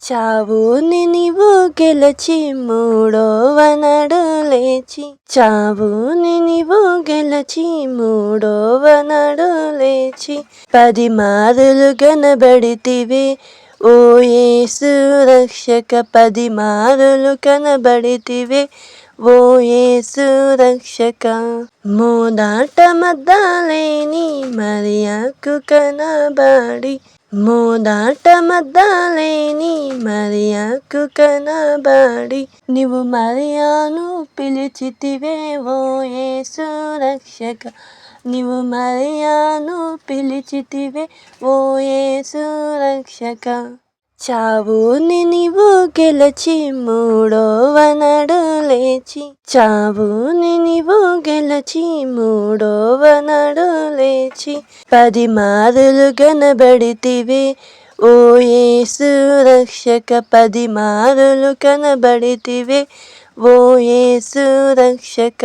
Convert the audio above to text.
చావుని నీవు గెలచి మూడవ నాడు లేచి, చావుని నీవు గెలచి మూడవ నాడు లేచి, 10 మారులు కనబడితివి ఓ యేసు రక్షక, 10 మారులు కనబడితివి ఓ యేసు రక్షక. మోదాట మద్దాలేని మరియకు కనబడి, మోదాట మద్దాలేని మరియకు కనబడి, నీవు మరియను పిలిచితివే ఓ యేసు రక్షక, నీవు మరియను పిలిచితివే ఓ యేసు రక్షక. చావుని నీవు గెలచి మూడవ నాడు లేచి, చావుని నీవు గెలచి మూడవ నాడు లేచి, 10 మారులు కనబడితివి ఓ యేసు రక్షక, 10 మారులు కనబడితివి ఓ యేసు రక్షక.